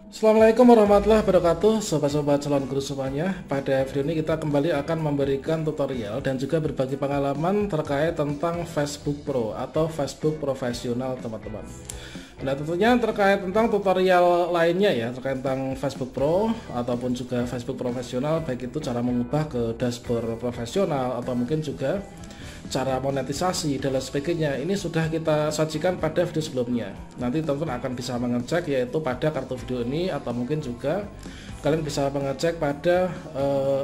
Assalamualaikum warahmatullahi wabarakatuh, sobat-sobat calon guru semuanya. Pada video ini kita kembali akan memberikan tutorial dan juga berbagi pengalaman terkait tentang Facebook Pro atau Facebook Profesional, teman-teman. Nah, tentunya terkait tentang tutorial lainnya ya, terkait tentang Facebook Pro ataupun juga Facebook Profesional, baik itu cara mengubah ke dashboard profesional atau mungkin juga cara monetisasi dan lain sebagainya, ini sudah kita sajikan pada video sebelumnya. Nanti teman-teman akan bisa mengecek yaitu pada kartu video ini, atau mungkin juga kalian bisa mengecek pada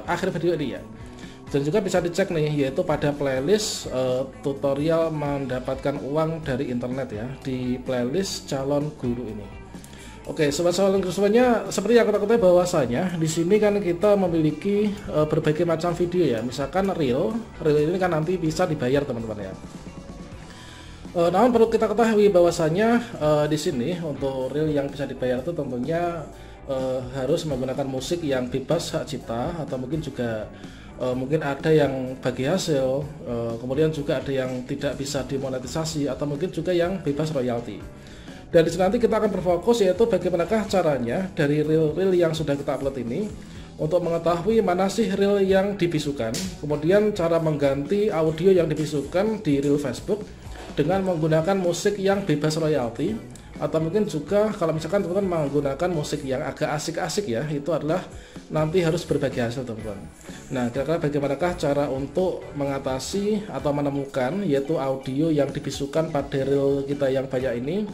akhir video ini ya. Dan juga bisa dicek nih yaitu pada playlist tutorial mendapatkan uang dari internet ya, di playlist calon guru ini. Oke, sobat-sobat semuanya, seperti yang kita ketahui bahwasanya di sini kan kita memiliki berbagai macam video ya. Misalkan reel ini kan nanti bisa dibayar, teman-teman ya. Namun perlu kita ketahui bahwasanya di sini untuk reel yang bisa dibayar itu tentunya harus menggunakan musik yang bebas hak cipta, atau mungkin juga mungkin ada yang bagi hasil, kemudian juga ada yang tidak bisa dimonetisasi, atau mungkin juga yang bebas royalti. Dan di sini nanti kita akan berfokus yaitu bagaimanakah caranya dari reel yang sudah kita upload ini untuk mengetahui mana sih reel yang dibisukan, kemudian cara mengganti audio yang dibisukan di reel Facebook dengan menggunakan musik yang bebas royalti, atau mungkin juga kalau misalkan teman-teman menggunakan musik yang agak asik-asik ya, itu adalah nanti harus berbagi hasil, teman-teman. Nah, kira-kira bagaimanakah cara untuk mengatasi atau menemukan yaitu audio yang dibisukan pada reel kita yang banyak ini,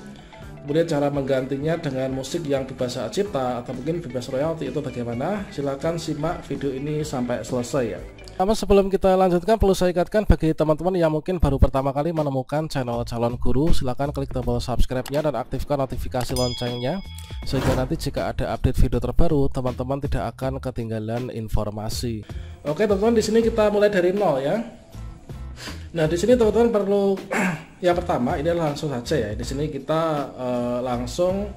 kemudian cara menggantinya dengan musik yang bebas hak cipta atau mungkin bebas royalti itu bagaimana? Silahkan simak video ini sampai selesai ya. Namun sebelum kita lanjutkan, perlu saya ingatkan bagi teman-teman yang mungkin baru pertama kali menemukan channel calon guru, silahkan klik tombol subscribe-nya dan aktifkan notifikasi loncengnya, sehingga nanti jika ada update video terbaru teman-teman tidak akan ketinggalan informasi. Oke teman-teman, di sini kita mulai dari nol ya. Nah, di sini teman-teman perlu yang pertama ini langsung saja ya. Di sini kita langsung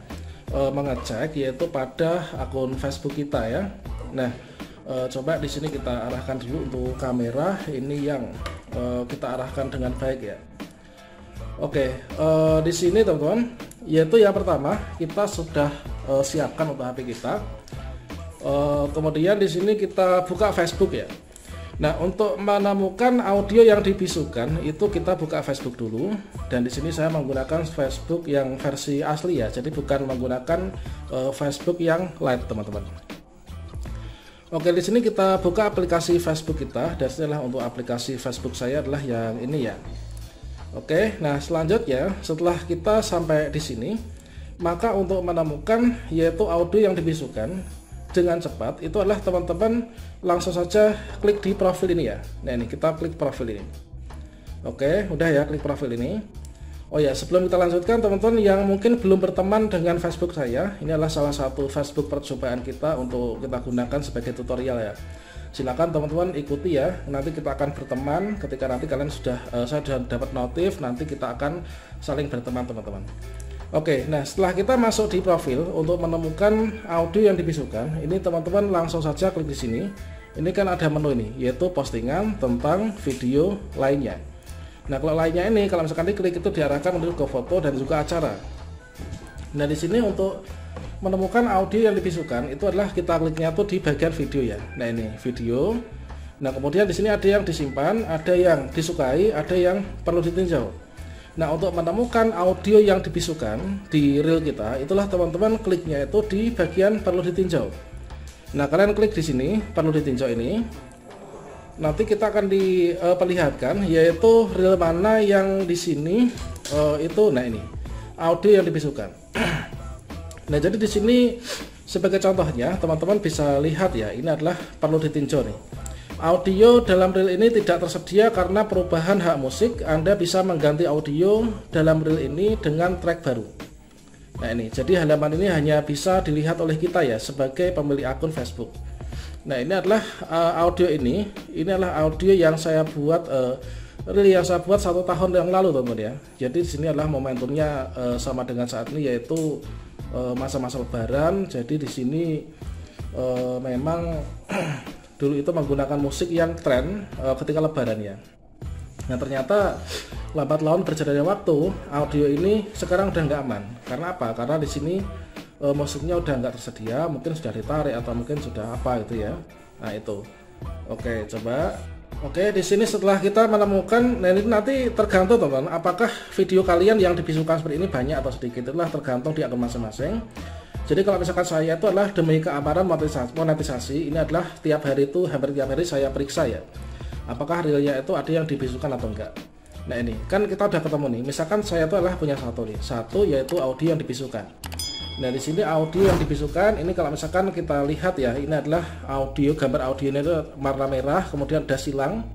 mengecek yaitu pada akun Facebook kita ya. Nah, coba di sini kita arahkan dulu untuk kamera ini yang kita arahkan dengan baik ya. Oke, di sini teman-teman, yaitu yang pertama kita sudah siapkan untuk HP kita. Kemudian di sini kita buka Facebook ya. Nah, untuk menemukan audio yang dibisukan itu kita buka Facebook dulu, dan di sini saya menggunakan Facebook yang versi asli ya, jadi bukan menggunakan Facebook yang light, teman-teman. Oke, di sini kita buka aplikasi Facebook kita, dan setelah untuk aplikasi Facebook saya adalah yang ini ya. Oke, nah selanjutnya setelah kita sampai di sini, maka untuk menemukan yaitu audio yang dibisukan dengan cepat itu adalah teman-teman langsung saja klik di profil ini ya. Nah, ini kita klik profil ini. Oke, udah ya, klik profil ini. Oh ya, sebelum kita lanjutkan teman-teman yang mungkin belum berteman dengan Facebook saya, ini adalah salah satu Facebook percobaan kita untuk kita gunakan sebagai tutorial ya. Silakan teman-teman ikuti ya, nanti kita akan berteman ketika nanti kalian sudah saya sudah dapat notif, nanti kita akan saling berteman, teman-teman. Oke, nah setelah kita masuk di profil untuk menemukan audio yang dibisukan, ini teman-teman langsung saja klik di sini. Ini kan ada menu ini, yaitu postingan tentang video lainnya. Nah, kalau lainnya ini, kalau misalkan diklik itu diarahkan menuju ke foto dan juga acara. Nah, di sini untuk menemukan audio yang dibisukan itu adalah kita kliknya tuh di bagian video ya. Nah, ini video. Nah, kemudian di sini ada yang disimpan, ada yang disukai, ada yang perlu ditinjau. Nah, untuk menemukan audio yang dibisukan di reel kita, itulah teman-teman kliknya itu di bagian perlu ditinjau. Nah, kalian klik di sini perlu ditinjau ini. Nanti kita akan diperlihatkan yaitu reel mana yang di sini itu, nah ini audio yang dibisukan. Nah, jadi di sini sebagai contohnya teman-teman bisa lihat ya, ini adalah perlu ditinjau nih. Audio dalam reel ini tidak tersedia karena perubahan hak musik. Anda bisa mengganti audio dalam reel ini dengan track baru. Nah, ini jadi halaman ini hanya bisa dilihat oleh kita ya sebagai pemilik akun Facebook. Nah, ini adalah audio ini adalah audio yang saya buat reel yang saya buat 1 tahun yang lalu, teman-teman ya. Jadi di sini adalah momentumnya sama dengan saat ini, yaitu masa-masa lebaran. Jadi di sini memang dulu itu menggunakan musik yang tren ketika lebaran ya. Nah, ternyata lambat laun berjalannya waktu, audio ini sekarang udah nggak aman. Karena apa? Karena di sini musiknya udah nggak tersedia, mungkin sudah ditarik atau mungkin sudah apa gitu ya. Nah itu. Oke, coba. Oke, di sini setelah kita menemukan, nah ini nanti tergantung teman-teman, apakah video kalian yang dibisukan seperti ini banyak atau sedikit, itulah tergantung di akun masing-masing. Jadi kalau misalkan saya itu adalah demi keamanan monetisasi, ini adalah tiap hari itu, hampir tiap hari saya periksa ya, apakah realnya itu ada yang dibisukan atau enggak. Nah ini, kan kita udah ketemu nih, misalkan saya itu adalah punya satu yaitu audio yang dibisukan. Nah di sini audio yang dibisukan ini kalau misalkan kita lihat ya, ini adalah audio, gambar audionya itu warna merah, kemudian ada silang.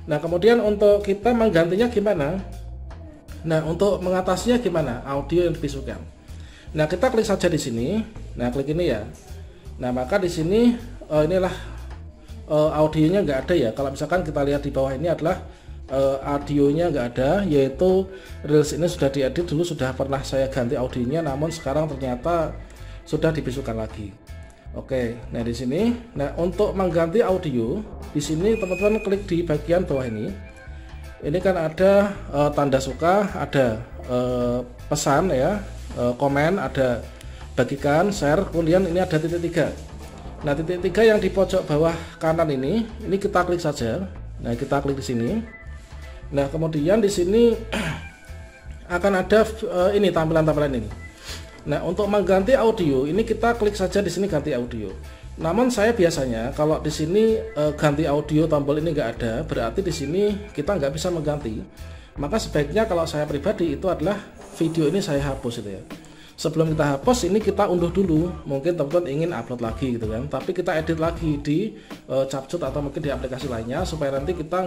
Nah kemudian untuk kita menggantinya gimana? Nah untuk mengatasinya gimana? Audio yang dibisukan. Nah kita klik saja di sini. Nah klik ini ya. Nah maka di sini inilah audionya nggak ada ya. Kalau misalkan kita lihat di bawah ini adalah audionya nggak ada, yaitu reels ini sudah diedit dulu, sudah pernah saya ganti audionya, namun sekarang ternyata sudah dibisukan lagi. Oke, nah di sini, nah untuk mengganti audio di sini teman-teman klik di bagian bawah ini. Ini kan ada tanda suka, ada pesan ya, komen, ada bagikan, share, kemudian ini ada titik 3. Nah titik 3 yang di pojok bawah kanan ini kita klik saja. Nah kita klik di sini. Nah kemudian di sini akan ada ini tampilan-tampilan ini. Nah untuk mengganti audio ini kita klik saja di sini ganti audio. Namun saya biasanya kalau di sini ganti audio tombol ini nggak ada, berarti di sini kita nggak bisa mengganti. Maka sebaiknya kalau saya pribadi itu adalah video ini saya hapus itu ya. Sebelum kita hapus ini kita unduh dulu, mungkin teman-teman ingin upload lagi gitu kan, tapi kita edit lagi di Capcut atau mungkin di aplikasi lainnya supaya nanti kita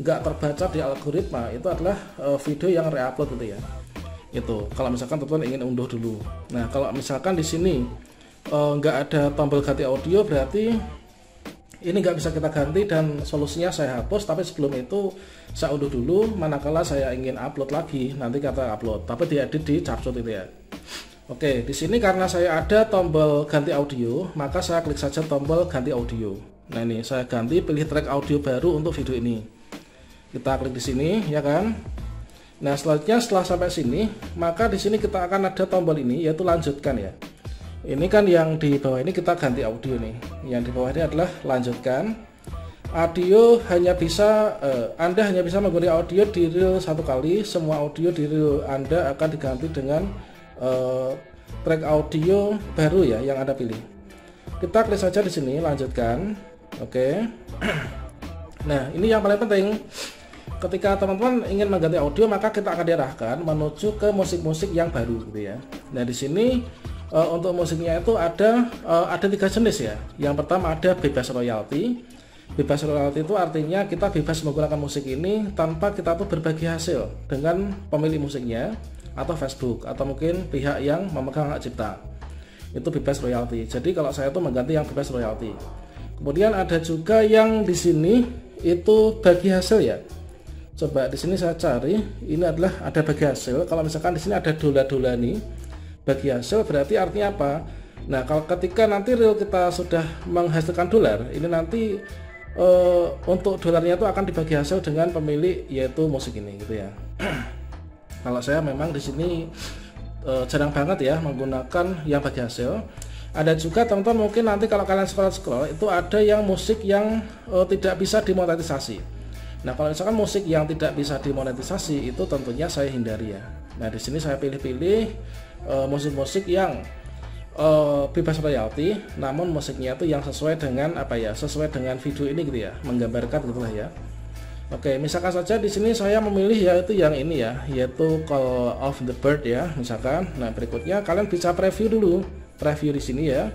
nggak terbaca di algoritma itu adalah video yang reupload gitu ya. Itu kalau misalkan teman-teman ingin unduh dulu. Nah kalau misalkan di sini nggak ada tombol ganti audio, berarti ini nggak bisa kita ganti dan solusinya saya hapus, tapi sebelum itu saya unduh dulu, manakala saya ingin upload lagi nanti kata upload, tapi diedit di Capcut itu ya. Oke, di sini karena saya ada tombol ganti audio, maka saya klik saja tombol ganti audio. Nah ini saya ganti, pilih track audio baru untuk video ini. Kita klik di sini ya kan. Nah selanjutnya setelah sampai sini, maka di sini kita akan ada tombol ini yaitu lanjutkan ya. Ini kan yang di bawah ini kita ganti audio nih. Yang di bawah ini adalah lanjutkan. Audio hanya bisa Anda hanya bisa menggunakan audio di reel satu kali. Semua audio di reel Anda akan diganti dengan track audio baru ya yang Anda pilih. Kita klik saja di sini lanjutkan. Oke. Nah ini yang paling penting. Ketika teman-teman ingin mengganti audio, maka kita akan diarahkan menuju ke musik-musik yang baru gitu ya. Nah di sini untuk musiknya itu ada 3 jenis ya. Yang pertama ada bebas royalti. Bebas royalti itu artinya kita bebas menggunakan musik ini tanpa kita tuh berbagi hasil dengan pemilik musiknya atau Facebook atau mungkin pihak yang memegang hak cipta. Itu bebas royalti. Jadi kalau saya tuh mengganti yang bebas royalti. Kemudian ada juga yang di sini itu bagi hasil ya. Coba di sini saya cari, ini adalah ada bagi hasil. Kalau misalkan di sini ada dolar-dolar nih, bagi hasil berarti artinya apa? Nah, kalau ketika nanti reel kita sudah menghasilkan dolar, ini nanti untuk dolarnya itu akan dibagi hasil dengan pemilik yaitu musik ini gitu ya. Kalau saya memang di sini jarang banget ya menggunakan yang bagi hasil. Ada juga teman-teman mungkin nanti kalau kalian scroll itu ada yang musik yang tidak bisa dimonetisasi. Nah kalau misalkan musik yang tidak bisa dimonetisasi itu tentunya saya hindari ya. Nah di sini saya pilih-pilih musik-musik yang bebas royalti, namun musiknya itu yang sesuai dengan apa ya, sesuai dengan video ini gitu ya, menggambarkan gitulah ya. Oke, misalkan saja di sini saya memilih yaitu yang ini ya, yaitu Call of the Bird ya, misalkan. Nah berikutnya kalian bisa preview dulu, preview di sini ya.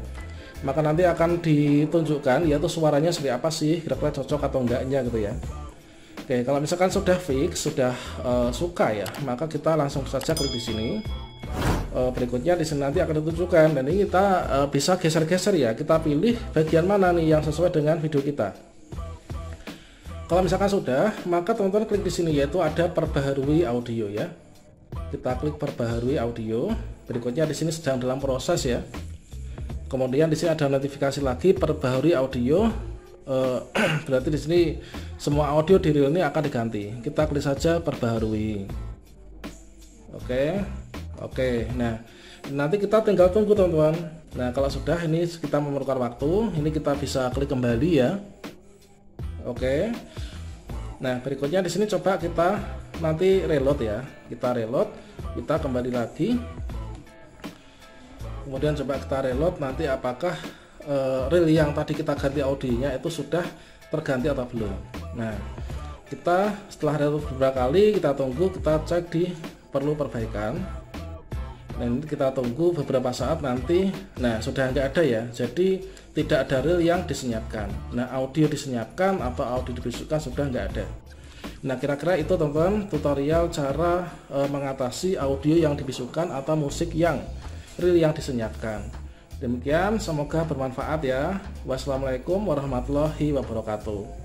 Maka nanti akan ditunjukkan yaitu suaranya seperti apa sih, kira-kira cocok atau enggaknya gitu ya. Oke, kalau misalkan sudah fix, sudah suka ya, maka kita langsung saja klik di sini. Berikutnya di sini nanti akan ditunjukkan, dan ini kita bisa geser-geser ya. Kita pilih bagian mana nih yang sesuai dengan video kita. Kalau misalkan sudah, maka teman-teman klik di sini yaitu ada perbaharui audio ya. Kita klik perbaharui audio. Berikutnya di sini sedang dalam proses ya. Kemudian di sini ada notifikasi lagi perbaharui audio. Berarti di sini semua audio di reel ini akan diganti. Kita klik saja perbaharui. Oke. Nah Nanti kita tinggal tunggu teman-teman. Nah kalau sudah, ini kita memerlukan waktu, ini kita bisa klik kembali ya. Oke. Nah berikutnya di sini coba kita nanti reload ya, kita reload, kita kembali lagi, kemudian coba kita reload nanti apakah reel yang tadi kita ganti audionya itu sudah terganti atau belum. Nah kita setelah reload beberapa kali, kita tunggu, kita cek di perlu perbaikan. Dan kita tunggu beberapa saat nanti. Nah sudah nggak ada ya, jadi tidak ada reel yang disenyapkan. Nah audio disenyapkan atau audio dibisukan sudah nggak ada. Nah kira-kira itu teman-teman tutorial cara mengatasi audio yang dibisukan atau musik yang reel yang disenyapkan. Demikian, semoga bermanfaat ya. Wassalamualaikum warahmatullahi wabarakatuh.